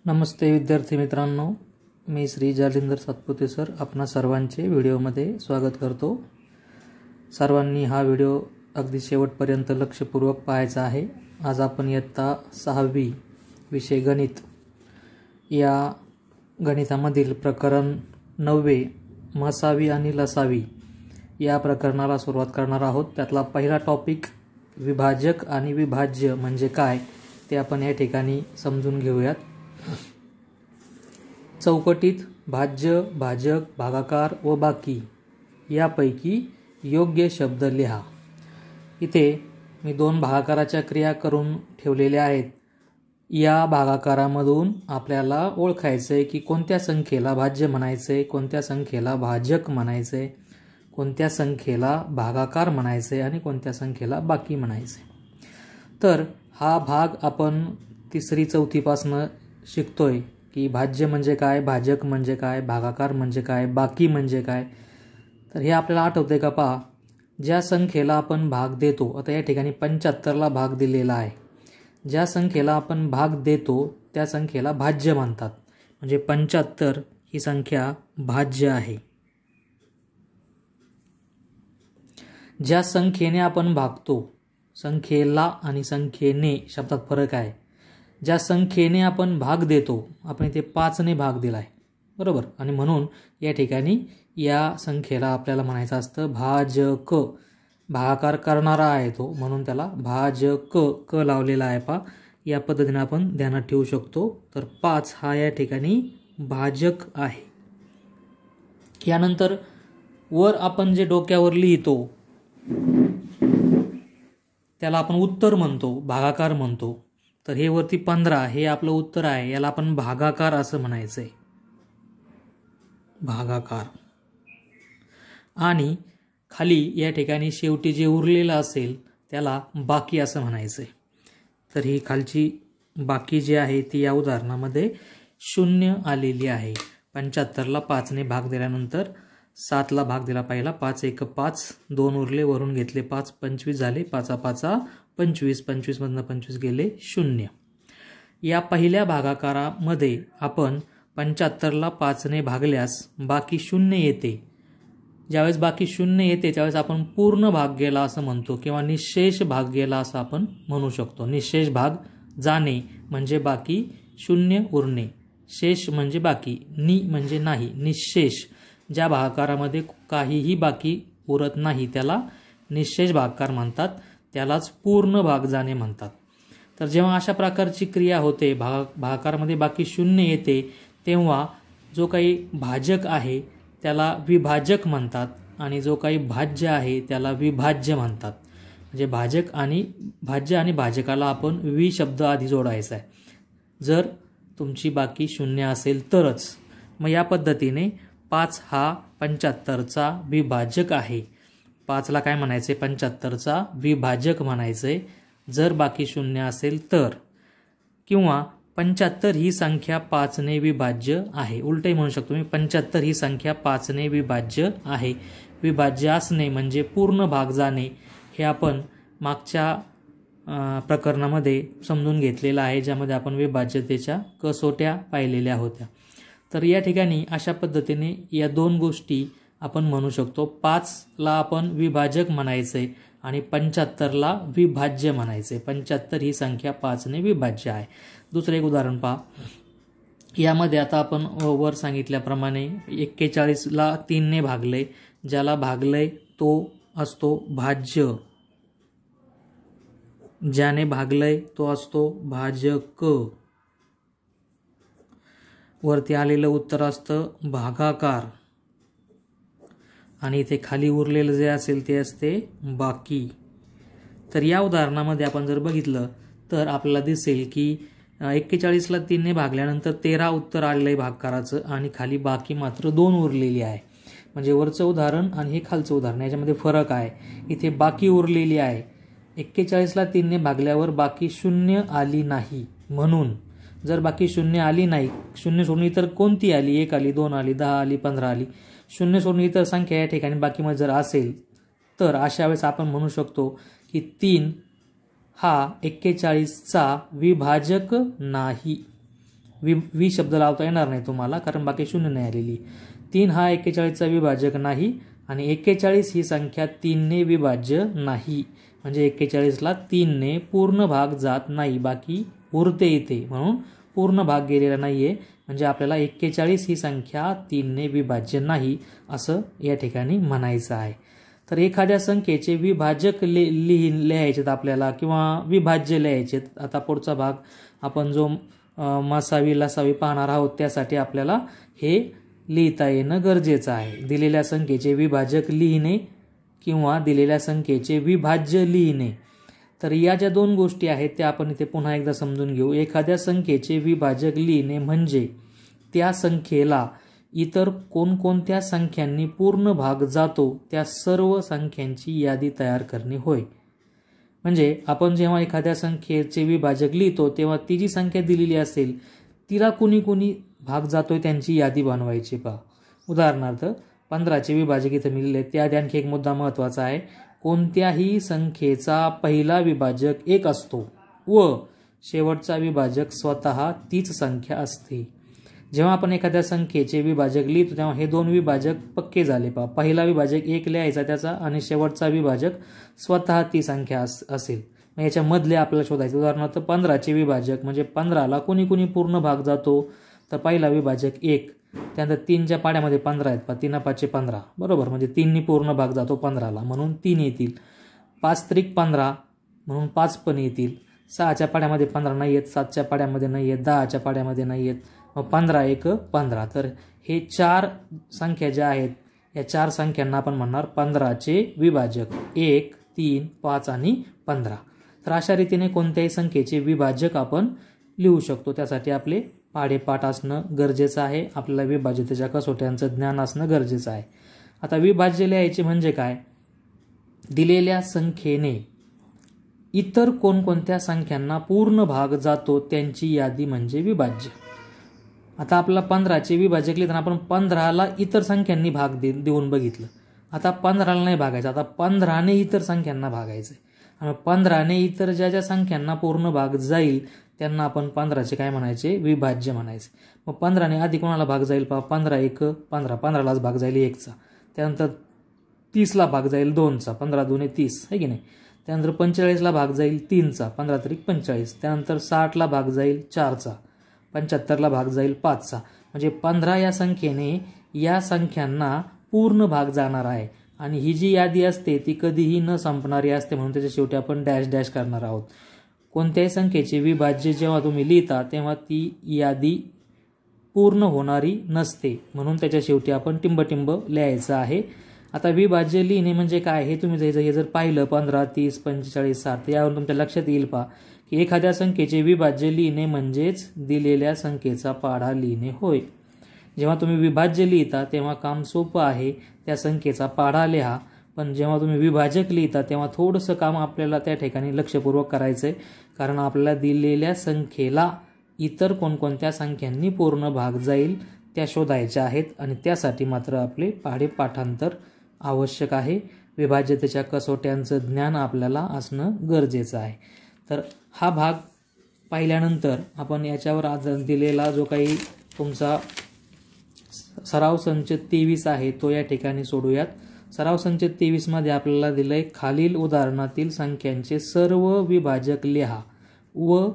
नमस्ते विद्यार्थी मित्रांनो, मी श्री जालिंदर सातपुते सर आपणा सर्वांचे व्हिडिओमध्ये स्वागत करतो। सर्वांनी हा व्हिडिओ अगदी शेवटपर्यंत लक्षपूर्वक पाहायचा आहे। आज आपण इयत्ता 6वी विषय गणित या गणितामधील प्रकरण 9 मसावी आणि लसावी या प्रकरणाला सुरुवात करणार आहोत। त्यातला पहिला टॉपिक विभाजक आणि विभाज्य म्हणजे काय ते आपण या ठिकाणी समजून घेऊयात। चौकटीत भाज्य, भाजक, भागाकार व बाकी यापैकी योग्य शब्द लिहा। इथे मी दोन भागाकाराच्या क्रिया करून ठेवलेल्या आहेत। या भागाकारामधून आपल्याला ओळखायचे की कोणत्या संख्येला भाज्य म्हणायचे, कोणत्या संख्येला भाजक म्हणायचे, कोणत्या संख्येला भागाकार म्हणायचे आणि कोणत्या संख्येला बाकी म्हणायचे। तर हा भाग आपण 3री 4थी पासून शिकतोय की भाज्य म्हणजे काय, भाजक म्हणजे काय, भागाकार म्हणजे काय, बाकी म्हणजे काय। तर हे आपल्याला आठवते का पहा, ज्या संख्येला आपण भाग देतो, आता या ठिकाणी 75ला भाग दिलेला आहे। ज्या संख्येला आपण भाग देतो त्या संख्येला भाज्य म्हणतात। म्हणजे 75 ही संख्या भाज्य आहे। ज्या संख्येने आपण भागतो, संख्येला आणि संख्येने शब्दात फरक आहे। ज्या संख्येने आपण भाग देतो, आपण इथे 5ने भाग दिलाय बरोबर, आणि म्हणून या ठिकाणी या संख्येला आपल्याला म्हणायचं असतं भाजक। भागाकार करणारा आहे तो, म्हणून त्याला भाजक क लावलेला आहे पहा। या पद्धतीने आपण ध्यानात ठेवू शकतो। तर 5 हा या ठिकाणी भाजक आहे। यानंतर वर आपण जे डोक्यावर लिहितो त्याला आपण उत्तर म्हणतो, भागाकार म्हणतो। तर हे वरती 15 हे आपलं उत्तर आहे, याला आपण भागाकार असं म्हणायचंय, भागाकार। आणि खाली या ठिकाणी शेवटी जे उरलेलं असेल त्याला बाकी असं म्हणायचंय। तर ही खालची बाकी जी आहे ती या उदाहरणामध्ये 0 आलेली आहे। 75ला 5ने भाग दिल्यानंतर 7ला भाग दिला पहिला, 5 1 5, 2 उरले, वरून घेतले 5, 25 झाले, 5 5 25, 25 मधनं 25 गेले 0। या पहिल्या भागाकारामध्ये आपण 75ला 5ने भागल्यास बाकी 0 येते। ज्यावेळेस बाकी 0 येते त्यावेळेस आपण पूर्ण भाग गेला असं म्हणतो किंवा निशेष भाग गेला असं आपण म्हणू शकतो। निशेष भाग जाणे म्हणजे बाकी, 0 उरणे, शेष म्हणजे बाकी, नि म्हणजे नाही, निशेष ज्या भागाकारामध्ये काहीही बाकी उरत नाही त्याला निशेष भागाकार म्हणतात, त्यालाच पूर्ण भाग जाणे म्हणतात। तर जेव्हा अशा प्रकारची क्रिया होते, भागाकारामध्ये बाकी 0 येते, तेव्हा जो काही भाजक आहे त्याला विभाजक म्हणतात आणि जो काही भाज्य आहे त्याला विभाज्य म्हणतात। म्हणजे भाज्य आणि भाजकाला आपण वि शब्द आधी जोडायचा आहे, जर तुमची बाकी 0 असेल तरच। मग या पद्धतीने 5 हा 75चा विभाजक आहे। 5ला काय म्हणायचे, 75चा विभाजक म्हणायचे जर बाकी 0 असेल तर। किंवा 75 ही संख्या 5ने विभाज्य आहे, उलटही म्हणू शकतो मी, 75 ही संख्या 5ने विभाज्य आहे। विभाज्य असणे म्हणजे पूर्ण भाग जाणे, हे आपण मागच्या प्रकरणामध्ये समजून घेतलेलं आहे, ज्यामध्ये आपण विभाज्यतेच्या कसोट्या पाहिलेल्या होत्या। तर या ठिकाणी अशा पद्धतीने या दोन गोष्टी आपण म्हणू शकतो। 5ला आपण विभाजक म्हणायचे आणि 75ला विभाज्य म्हणायचे। 75 ही संख्या 5ने विभाज्य आहे। दुसरे एक उदाहरण पहा। यामध्ये आता आपण वर सांगितल्याप्रमाणे 41ला 3ने भागले, ज्याला भागले तो असतो भाज्य, ज्याने भागले तो असतो भाजक। वरती आलेलं उत्तर असतं भागाकार आणि इथे खाली उरलेलं जे असेल ते असते बाकी। तर या उदाहरणामध्ये आपण जर बघितलं तर आपल्याला दिसेल की 41ला 3ने भागल्यानंतर 13 उत्तर आलेलं आहे भागाकाराचं आणि खाली बाकी मात्र 2 उरलेली आहे। म्हणजे वरचं उदाहरण आणि हे खालचं उदाहरण याच्यामध्ये फरक आहे। इथे बाकी उरलेली आहे, 41ला 3ने भागल्यावर बाकी 0 आली नाही, म्हणून जर बाकी 0 आली नाही, 0 सोडून इतर कोणती आली, 1 आली, 2 आली, 10 आली, 15 आली, 0 सोडून इतर संख्या या ठिकाणी बाकीमध्ये जर असेल तर अशा वेळेस आपण म्हणू शकतो की 3 हा 41चा विभाजक नाही। वी शब्द लावता येणार नाही तुम्हाला, कारण बाकी शून्य नाही आलेली. 3 हा 41चा विभाजक नाही आणि 41 ही संख्या 3ने विभाज्य नाही. म्हणजे 41ला 3ने पूर्ण भाग जात नाही, बाकी उरते इथे, म्हणून पूर्ण भाग गेलेला नाहीये. म्हणजे आपल्याला 41 ही संख्या 3ने विभाज्य नाही असं या ठिकाणी म्हणायचं आहे. तर एखाद्या संख्येचे विभाजक लिहायचेत आपल्याला किंवा विभाज्य लिहायचेत. आता पुढचा भाग आपण जो मासावी लसावी पाहणार आहोत त्यासाठी आपल्याला हे लिहिता येणं गरजेचं आहे. दिलेल्या संख्येचे विभाजक लिहिणे किंवा दिलेल्या संख्येचे विभाज्य लिहिणे. तर या ज्या दोन गोष्टी आहेत त्या आपण इथे पुन्हा एकदा समजून घेऊ. एखाद्या संख्येचे विभाजक लिहिणे म्हणजे त्या संख्येला इतर कोणकोणत्या संख्यांनी पूर्ण भाग जातो त्या सर्व संख्यांची यादी तयार करणे होय. म्हणजे आपण जेव्हा एखाद्या संख्येचे विभाजक लिहितो तेव्हा ती जी संख्या दिलेली असेल तिला कुणी कुणी भाग जातोय त्यांची यादी बनवायची. पहा, उदाहरणार्थ 15चे विभाजक इथं मी लिहिले. त्याआधी आणखी एक मुद्दा महत्त्वाचा आहे. कोणत्याही संख्येचा पहिला विभाजक 1 असतो व शेवटचा विभाजक स्वतः तीच संख्या असते. जेव्हा आपण एखाद्या संख्येचे विभाजक लिहितो तेव्हा हे दोन विभाजक पक्के झाले. पहा, पहिला विभाजक 1 लिहायचा त्याचा आणि शेवटचा विभाजक स्वतः ती संख्या असेल. मग याच्या मधले आपल्याला शोधायचे. उदाहरणार्थ 15चे विभाजक म्हणजे 15ला कुणी कुणी पूर्ण भाग जातो तर पहिला विभाजक 1, त्यानंतर 3च्या पाड्यामध्ये 15 आहेत. 3 5 15 बरोबर, म्हणजे 3नी पूर्ण भाग जातो 15ला म्हणून 3 येतील. 5 त्रिक 15 म्हणून 5 पण येतील. 6च्या पाड्यामध्ये 15 नाही आहेत, 7च्या पाड्यामध्ये नाही आहेत, 10च्या पाड्यामध्ये नाही आहेत. मग 15 1 15. तर हे 4 संख्या ज्या आहेत या 4 संख्यांना आपण म्हणणार 15चे विभाजक. 1 3 5 आणि 15. तर अशा रीतीने कोणत्याही संख्येचे विभाजक आपण लिहू शकतो. त्यासाठी आपले पाढेपाठ असणं गरजेचं आहे. आपल्याला विभाज्यतेच्या कसोट्यांचं ज्ञान असणं गरजेचं आहे. आता विभाज्य लिहायचे म्हणजे काय? दिलेल्या संख्येने इतर कोणकोणत्या संख्यांना पूर्ण भाग जातो त्यांची यादी म्हणजे विभाज्य. आता आपल्याला 15चे विभाजक लिहिताना आपण 15ला इतर संख्यांनी भाग देऊन बघितलं. आता 15ला नाही भागायचं, आता 15ने इतर संख्यांना भागायचं. आणि 15ने इतर ज्या ज्या संख्यांना पूर्ण भाग जाईल त्यांना आपण 15चे काय म्हणायचे? विभाज्य म्हणायचे. मग 15ने आधी कोणाला भाग जाईल? 15 1 15, 15लाच भाग जाईल 1चा. त्यानंतर 30ला भाग जाईल 2चा, 15 2 30 आहे की नाही. त्यानंतर 45ला भाग जाईल 3चा, 15 त्रिक 45. त्यानंतर 60ला भाग जाईल 4चा, 75ला भाग जाईल 5चा. म्हणजे 15 या संख्येने या संख्यांना पूर्ण भाग जाणार आहे. आणि ही जी यादी असते ती कधीही न संपणारी असते, म्हणून त्याच्या शेवटी आपण डॅश डॅश करणार आहोत. कोणत्याही संख्येचे विभाज्य जेव्हा तुम्ही लिहिता तेव्हा ती यादी पूर्ण होणारी नसते, म्हणून त्याच्या शेवटी आपण टिंबटिंब लिहायचं आहे. आता विभाज्य लिहिणे म्हणजे काय हे तुम्ही हे जर पाहिलं 15 30 45 60 यावरून तुमच्या लक्षात येईल. पहा की एखाद्या संख्येचे विभाज्य लिहिणे म्हणजेच दिलेल्या संख्येचा पाढा लिहिणे होय. जेव्हा तुम्ही विभाज्य लिहिता तेव्हा काम सोपं आहे, त्या संख्येचा पाढा लिहा. पण जेव्हा तुम्ही विभाजक लिहिता तेव्हा थोडंसं काम आपल्याला त्या ठिकाणी लक्षपूर्वक करायचं आहे, कारण आपल्याला दिलेल्या संख्येला इतर कोणकोणत्या संख्यांनी पूर्ण भाग जाईल त्या शोधायच्या आहेत. आणि त्यासाठी मात्र आपले पाढे पाठांतर आवश्यक आहे. विभाज्यतेच्या कसोट्यांचं ज्ञान आपल्याला असणं गरजेचं आहे. तर हा भाग पाहिल्यानंतर आपण याच्यावर आज दिलेला जो काही तुमचा सराव संच 23 आहे तो या ठिकाणी सोडूयात. सराव संच 23 मध्ये आपल्याला दिलंय खालील उदाहरणातील संख्यांचे सर्व विभाजक लिहा व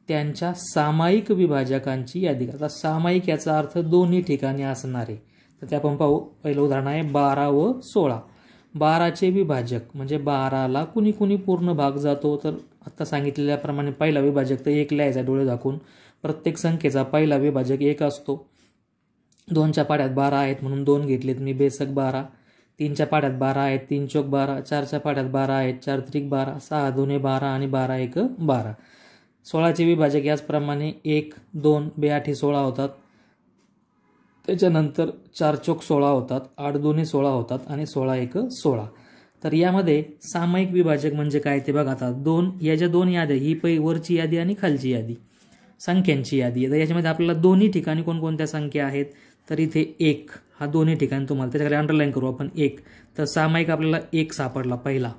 त्यांच्या सामायिक विभाजकांची यादी करा. सामायिक याचा अर्थ दोन्ही ठिकाणी असणारे. तर ते आपण पाहू. पहिलं उदाहरण आहे 12 व 16. 12चे विभाजक म्हणजे 12ला कुणी कुणी पूर्ण भाग जातो तर आता सांगितलेल्याप्रमाणे पहिला विभाजक तर 1 लिहायचा डोळे झाकून. प्रत्येक संख्येचा पहिला विभाजक 1 असतो. 2च्या पाड्यात 12 आहेत म्हणून 2 घेतलेत मी, बेसक 12. 3च्या पाड्यात 12 आहेत, 3 चौक 12. 4च्या पाड्यात 12 आहेत, 4 त्रिक 12. 6 2 12 आणि 12 1 12. 16चे विभाजक याचप्रमाणे 1 2 2 16 होतात. त्याच्यानंतर 4 चौक 16 होतात, 8 2 16 होतात आणि 16 1 16. तर यामध्ये सामायिक विभाजक म्हणजे काय ते बघा. आता या ज्या दोन याद्या, ही वरची यादी आणि खालची यादी, संख्यांची यादी. तर याच्यामध्ये आपल्याला दोन्ही ठिकाणी कोणकोणत्या संख्या आहेत तर इथे 1 हा दोन्ही ठिकाणी तुम्हाला त्याच्याकडे अंडरलाईन करू आपण 1. तर सामायिक आपल्याला 1 सापडला पहिला,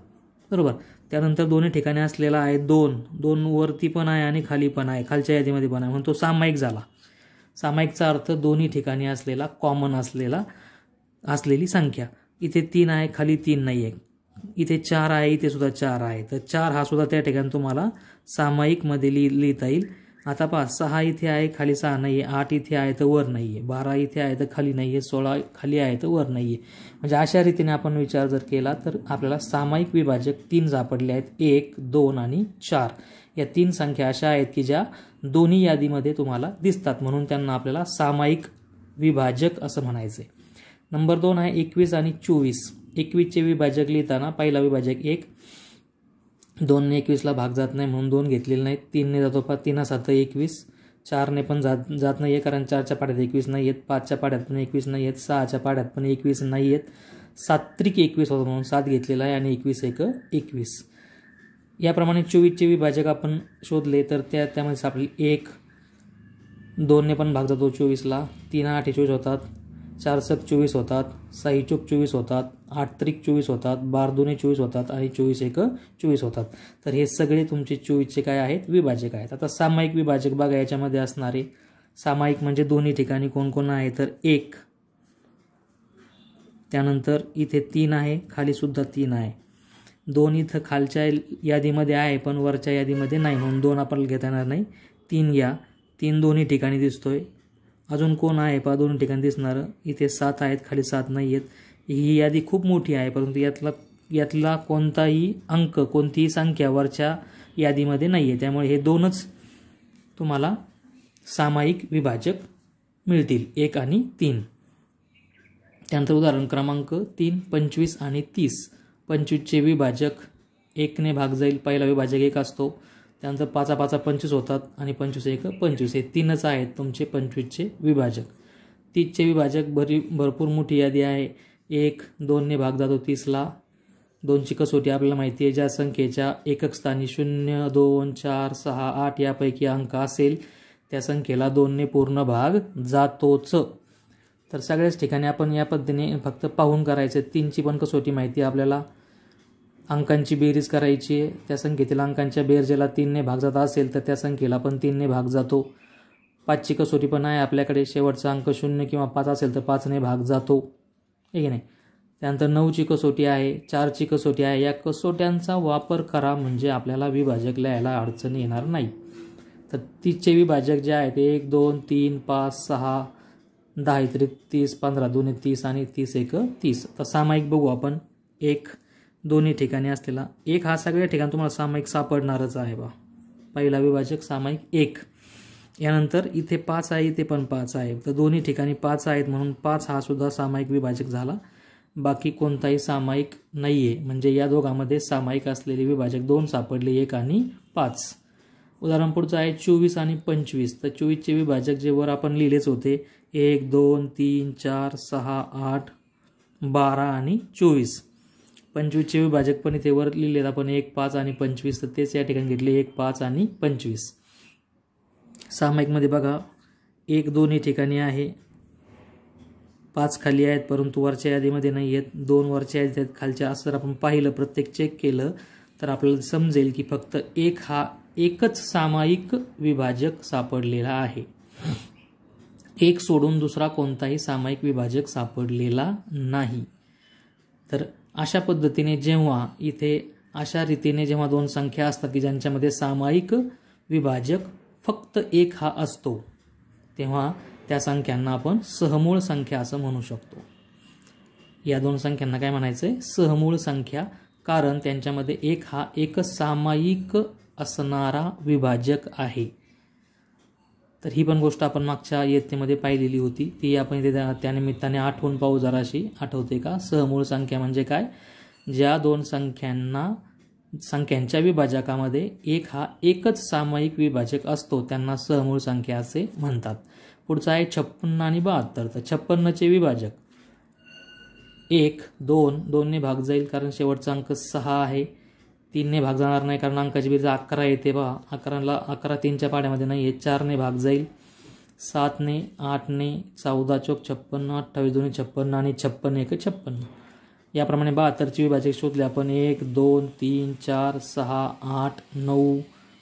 बरोबर. त्यानंतर दोन्ही ठिकाणी असलेला आहे 2. 2 वरती पण आहे आणि खाली पण आहे, खालच्या यादीमध्ये पण आहे, म्हणून तो सामायिक झाला. सामायिकचा अर्थ दोन्ही ठिकाणी असलेला कॉमन असलेली संख्या. इथे 3 आहे, खाली 3 नाही आहे. इथे 4 आहे, इथे सुद्धा 4 आहे. तर 4 हा सुद्धा त्या ठिकाणी तुम्हाला सामायिकमध्ये लिहिता येईल. आता पहा 6 इथे आहे, खाली 6 नाही आहे. 8 इथे आहे तर वर नाही आहे. 12 इथे आहे तर खाली नाही आहे. 16 खाली आहे तर वर नाही आहे. म्हणजे अशा रीतीने आपण विचार जर केला तर आपल्याला सामायिक विभाजक 3 सापडले आहेत. 1, 2 आणि 4 या 3 संख्या अशा आहेत की ज्या दोन्ही यादीमध्ये तुम्हाला दिसतात, म्हणून त्यांना आपल्याला सामायिक विभाजक असं म्हणायचं आहे. नंबर 2 आहे 21 आणि 24. 21चे विभाजक लिहिताना पहिला विभाजक 1, 2 ने 21ला भाग जात नाही म्हणून 2 घेतलेले नाहीत. 3 ने जातो, 3 7 21. 4 ने पण जात नाही आहे कारण 4च्या पाड्यात 21 नाही आहेत. 5च्या पाड्यात पण 21 नाही आहेत. 6च्या पाड्यात पण 21 नाही आहेत. 7 त्रिक 21 होतं म्हणून 7 घेतलेला आहे आणि 21 1 21. याप्रमाणे 24चे विभाजक आपण शोधले तर त्यामध्ये आपली 1, 2 ने पण भाग जातो 24ला. 3 8 24 होतात. 4 7 24 होतात. 6 चूक 24 होतात. 8 त्रिक 24 होतात. 12 2 24 होतात आणि 24 1 24 होतात. तर हे सगळे तुमचे 24चे काय आहेत? विभाजक आहेत. आता सामायिक विभाजक बघा, याच्यामध्ये असणारे सामायिक म्हणजे दोन्ही ठिकाणी कोण कोण आहे तर 1, त्यानंतर इथे 3 आहे, खाली सुद्धा 3 आहे. 2 इथं खालच्या यादीमध्ये आहे पण वरच्या यादीमध्ये नाही म्हणून 2 आपल्याला घेता येणार नाही. 3 या 3 दोन्ही ठिकाणी दिसतोय. अजून कोण आहे पहा दोन्ही ठिकाणी दिसणारं? इथे 7 आहेत, खाली 7 नाही आहेत. ही यादी खूप मोठी आहे परंतु यातला कोणताही अंक, कोणतीही संख्या वरच्या यादीमध्ये नाही आहे. त्यामुळे हे 2च तुम्हाला सामायिक विभाजक मिळतील, 1 आणि 3. त्यानंतर उदाहरण क्रमांक 3, 25 आणि 30. 25चे विभाजक 1 ने भाग जाईल. पहिला विभाजक 1 असतो. त्यानंतर 5 5 25 होतात आणि 25 1 25. हे 3च आहेत तुमचे 25चे विभाजक. 30चे विभाजक भरपूर मोठी यादी आहे. 1, 2 ने भाग जातो 30ला. 2ची कसोटी आपल्याला माहिती आहे. ज्या संख्येच्या एकक स्थानी 0, 2, 4, 6, 8 यापैकी अंक असेल त्या संख्येला 2 ने पूर्ण भाग जातोच. तर सगळ्याच ठिकाणी आपण या पद्धतीने फक्त पाहून करायचं. 3ची पण कसोटी माहिती आहे आपल्याला. अंकांची बेरीज करायची आहे. त्या संख्येतील अंकांच्या बेरजेला 3 ने भाग जात असेल तर त्या संख्येला पण 3 ने भाग जातो. 5ची कसोटी पण आहे आपल्याकडे. शेवटचा अंक 0 किंवा 5 असेल तर 5 ने भाग जातो, आहे की नाही. त्यानंतर 9ची कसोटी आहे, 4ची कसोटी आहे. या कसोट्यांचा वापर करा म्हणजे आपल्याला विभाजक लिहायला अडचण येणार नाही. तर 30चे विभाजक जे आहेत 1, 2, 3, 5, 6, 10 त्रिक 30, 15 2 30 आणि 30 1 30. तर सामायिक बघू आपण. 1 दोन्ही ठिकाणी असलेला 1 हा सगळ्या ठिकाणी तुम्हाला सामायिक सापडणारच आहे बा. पहिला विभाजक सामायिक 1. यानंतर इथे 5 आहे, इथे पण 5 आहे. तर दोन्ही ठिकाणी 5 आहेत म्हणून 5 हा सुद्धा सामायिक विभाजक झाला. बाकी कोणताही सामायिक नाही आहे. म्हणजे या दोघांमध्ये सामायिक असलेले विभाजक 2 सापडले, 1 आणि 5. उदाहरण पुढचं आहे 24 आणि 25. तर 24चे विभाजक जे वर आपण लिहिलेच होते 1, 2, 3, 4, 6, 8, 12 आणि 24. 25चे विभाजक पण इथे वर लिहिलेत आपण 1, 5 आणि 25. तर तेच या ठिकाणी घेतले 1, 5 आणि 25. सामायिकमध्ये बघा 1 दोन्ही ठिकाणी आहे. 5 खाली आहेत परंतु वरच्या यादीमध्ये नाही आहेत. 2 वरच्या यादीत आहेत, खालच्या. असं जर आपण पाहिलं, प्रत्येक चेक केलं तर आपल्याला समजेल की फक्त 1 हा एकच सामायिक विभाजक सापडलेला आहे. 1 सोडून दुसरा कोणताही सामायिक विभाजक सापडलेला नाही. तर अशा पद्धतीने जेव्हा इथे अशा रीतीने जेव्हा 2 संख्या असतात की ज्यांच्यामध्ये सामायिक विभाजक फक्त 1 हा असतो तेव्हा त्या संख्यांना आपण सहमूळ संख्या असं म्हणू शकतो. या 2 संख्यांना काय म्हणायचंय? सहमूळ संख्या. कारण त्यांच्यामध्ये 1 हा एकच सामायिक असणारा विभाजक आहे. तर ही पण गोष्ट आपण मागच्या इयत्तेमध्ये पाहिलेली होती. ती आपण इथे त्यानिमित्ताने आठवून पाहू जराशी. आठवते का? सहमूळ संख्या म्हणजे काय? ज्या 2 संख्यांच्या विभाजकामध्ये 1 हा एकच सामायिक विभाजक असतो त्यांना सहमूळ संख्या असे म्हणतात. पुढचा आहे 56 आणि 72. तर 56चे विभाजक 1, 2 ने भाग जाईल कारण शेवटचा अंक 6 आहे. 3 ने भाग जाणार नाही कारण अंकाची बेरीज 11 येते बा. 11 3च्या पाड्यामध्ये नाही आहे. 4 ने भाग जाईल. 7 ने, 8 ने, 14 चौक 56, 28 2 56 आणि 56 1 56. याप्रमाणे 72चे विभाजक शोधले आपण. 1, 2, 3, 4, 6, 8, 9,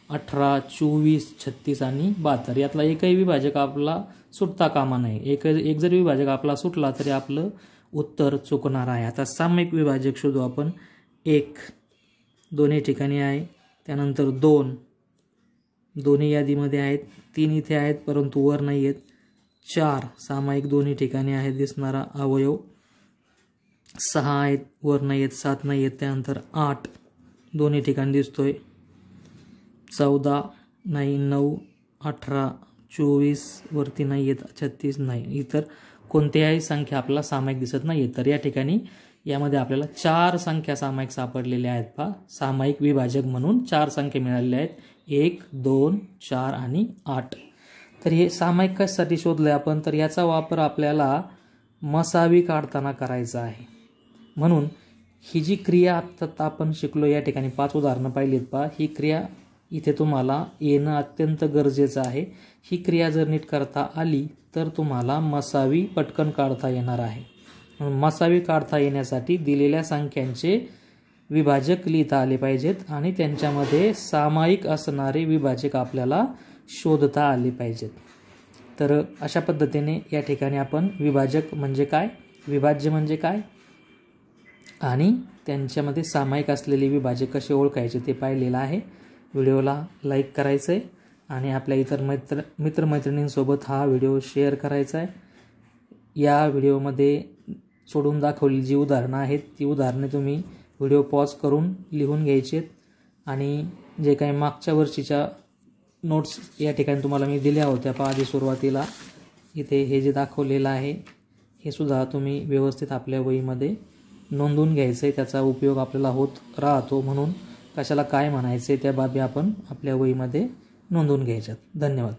18, 24, 36 आणि 72 यातला एकही विभाजक आपला सुटता कामा नये. एक जरी विभाजक आपला सुटला तरी आपलं उत्तर चुकणार आहे. आता सामायिक विभाजक शोधू आपण. 1 दोन्ही ठिकाणी आहे, त्यानंतर 2 दोन्ही यादीमध्ये आहेत, 3 इथे आहेत परंतु वर नाही आहेत, 4 सामायिक दोन्ही ठिकाणी आहे दिसणारा अवयव, 6 आहेत वर नाही आहेत, 7 नाही आहेत, त्यानंतर 8 दोन्ही ठिकाणी दिसतोय, 14 नाही, 9, 18, 24 वरती नाही आहेत, 36 नाही. इतर कोणत्याही संख्या आपल्याला सामायिक दिसत नाही. तर या ठिकाणी यामध्ये आपल्याला 4 संख्या सामायिक सापडलेल्या आहेत. पहा, सामायिक विभाजक म्हणून 4 संख्या मिळालेल्या आहेत, 1, 2, 4 आणि 8. तर हे सामायिक कशासाठी शोधले आपण, तर याचा वापर आपल्याला मसावी काढताना करायचा आहे. म्हणून ही जी क्रिया आता आपण शिकलो, या ठिकाणी 5 उदाहरणं पाहिलीत. पहा, ही क्रिया इथे तुम्हाला येणं अत्यंत गरजेचं आहे. ही क्रिया जर नीट करता आली तर तुम्हाला मसावी पटकन काढता येणार आहे. मसावी काढता येण्यासाठी दिलेल्या संख्यांचे विभाजक लिहिता आले पाहिजेत आणि त्यांच्यामध्ये सामायिक असणारे विभाजक आपल्याला शोधता आले पाहिजेत. तर अशा पद्धतीने या ठिकाणी आपण विभाजक म्हणजे काय, विभाज्य म्हणजे काय आणि त्यांच्यामध्ये सामायिक असलेले विभाजक कसे ओळखायचे ते पाहिलेलं आहे. व्हिडिओला लाईक करायचं आहे आणि आपल्या इतर मित्रमैत्रिणींसोबत हा व्हिडिओ शेअर करायचा आहे. या व्हिडिओमध्ये सोडून दाखवलेली जी उदाहरणं आहेत ती उदाहरणे तुम्ही व्हिडिओ पॉज करून लिहून घ्यायची आहेत आणि जे काही मागच्या वर्षीच्या नोट्स या ठिकाणी तुम्हाला मी दिल्या होत्या पहा आधी सुरुवातीला, इथे हे जे दाखवलेलं आहे हे सुद्धा तुम्ही व्यवस्थित आपल्या वहीमध्ये नोंदवून घ्यायचं आहे. त्याचा उपयोग आपल्याला होत राहतो, म्हणून कशाला काय म्हणायचे त्या बाबी आपण आपल्या वहीमध्ये नोंदवून घ्यायच्यात. धन्यवाद.